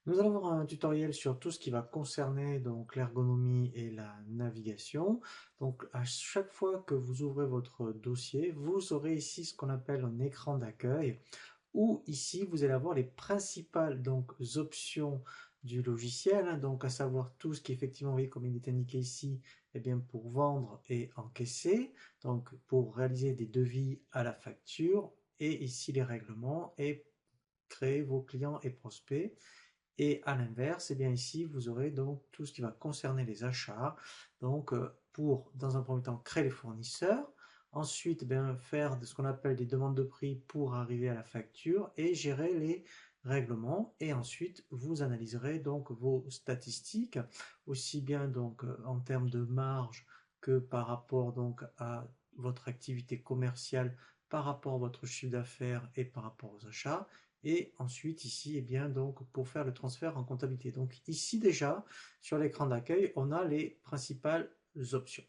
Nous allons voir un tutoriel sur tout ce qui va concerner donc l'ergonomie et la navigation. Donc à chaque fois que vous ouvrez votre dossier, vous aurez ici ce qu'on appelle un écran d'accueil où ici vous allez avoir les principales donc options du logiciel, hein, donc à savoir tout ce qui effectivement, vous voyez comme il est indiqué ici, eh bien pour vendre et encaisser, donc pour réaliser des devis à la facture, et ici les règlements et créer vos clients et prospects. Et à l'inverse, eh bien ici, vous aurez donc tout ce qui va concerner les achats. Donc, pour, dans un premier temps, créer les fournisseurs. Ensuite, eh bien, faire ce qu'on appelle des demandes de prix pour arriver à la facture et gérer les règlements. Et ensuite, vous analyserez donc vos statistiques, aussi bien donc en termes de marge que par rapport donc à votre activité commerciale, par rapport à votre chiffre d'affaires et par rapport aux achats. Et ensuite ici, eh bien, donc, pour faire le transfert en comptabilité. Donc ici déjà, sur l'écran d'accueil, on a les principales options.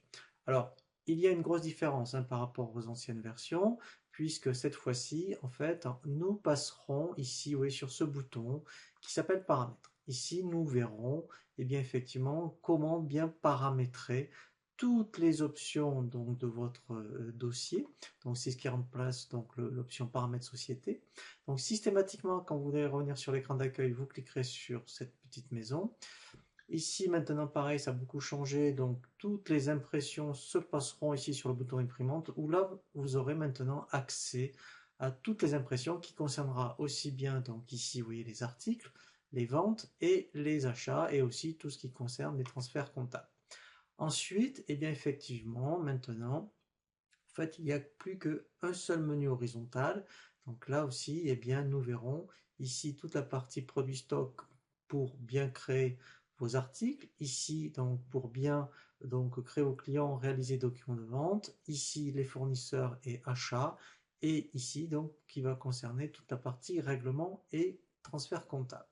Alors, il y a une grosse différence par rapport aux anciennes versions, puisque cette fois-ci, en fait, nous passerons ici, oui, sur ce bouton qui s'appelle paramètres. Ici, nous verrons, eh bien, effectivement, comment bien paramétrer toutes les options donc, de votre dossier. Donc, c'est ce qui remplace donc l'option paramètres société. Donc systématiquement, quand vous voulez revenir sur l'écran d'accueil, vous cliquerez sur cette petite maison. Ici maintenant pareil, ça a beaucoup changé, donc toutes les impressions se passeront ici sur le bouton imprimante, où là vous aurez maintenant accès à toutes les impressions qui concernera aussi bien donc ici vous voyez les articles, les ventes et les achats, et aussi tout ce qui concerne les transferts comptables. Ensuite, et bien effectivement, maintenant, en fait, il n'y a plus qu'un seul menu horizontal. Donc là aussi, eh bien, nous verrons ici toute la partie produit stock pour bien créer vos articles. Ici, donc, pour bien donc, créer vos clients, réaliser documents de vente. Ici, les fournisseurs et achats. Et ici, donc, qui va concerner toute la partie règlement et transfert comptable.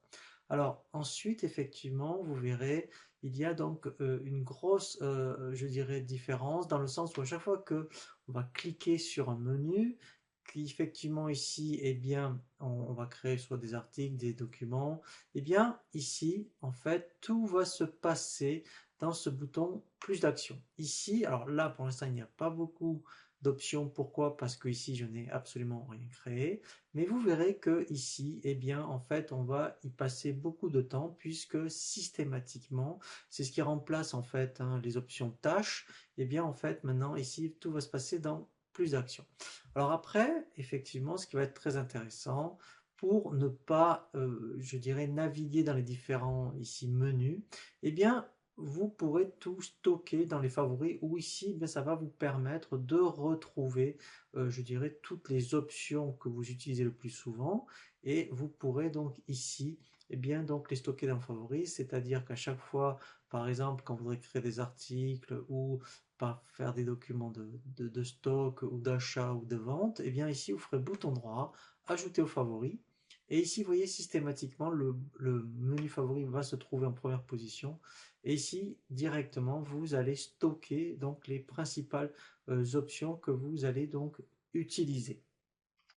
Alors ensuite, effectivement, vous verrez, il y a donc une grosse, je dirais, différence dans le sens où à chaque fois que on va cliquer sur un menu, qui effectivement ici, eh bien, on va créer soit des articles, des documents, eh bien ici, en fait, tout va se passer dans ce bouton plus d'action. Ici, alors là, pour l'instant, il n'y a pas beaucoup d'options. Pourquoi? Parce que ici, je n'ai absolument rien créé. Mais vous verrez que ici, eh bien, en fait, on va y passer beaucoup de temps puisque systématiquement, c'est ce qui remplace en fait les options tâches. Eh bien, en fait, maintenant, ici, tout va se passer dans plus d'actions. Alors après, effectivement, ce qui va être très intéressant pour ne pas, je dirais, naviguer dans les différents ici menus, eh bien, vous pourrez tout stocker dans les favoris où ici, eh ça va vous permettre de retrouver, je dirais, toutes les options que vous utilisez le plus souvent, et vous pourrez donc ici, eh bien, donc les stocker dans favoris, c'est-à-dire qu'à chaque fois, par exemple, quand vous voudrez créer des articles ou pas faire des documents de stock ou d'achat ou de vente, eh bien ici, vous ferez bouton droit, ajouter aux favoris, et ici, vous voyez systématiquement, le menu favori va se trouver en première position. Et ici, directement, vous allez stocker donc les principales options que vous allez donc utiliser.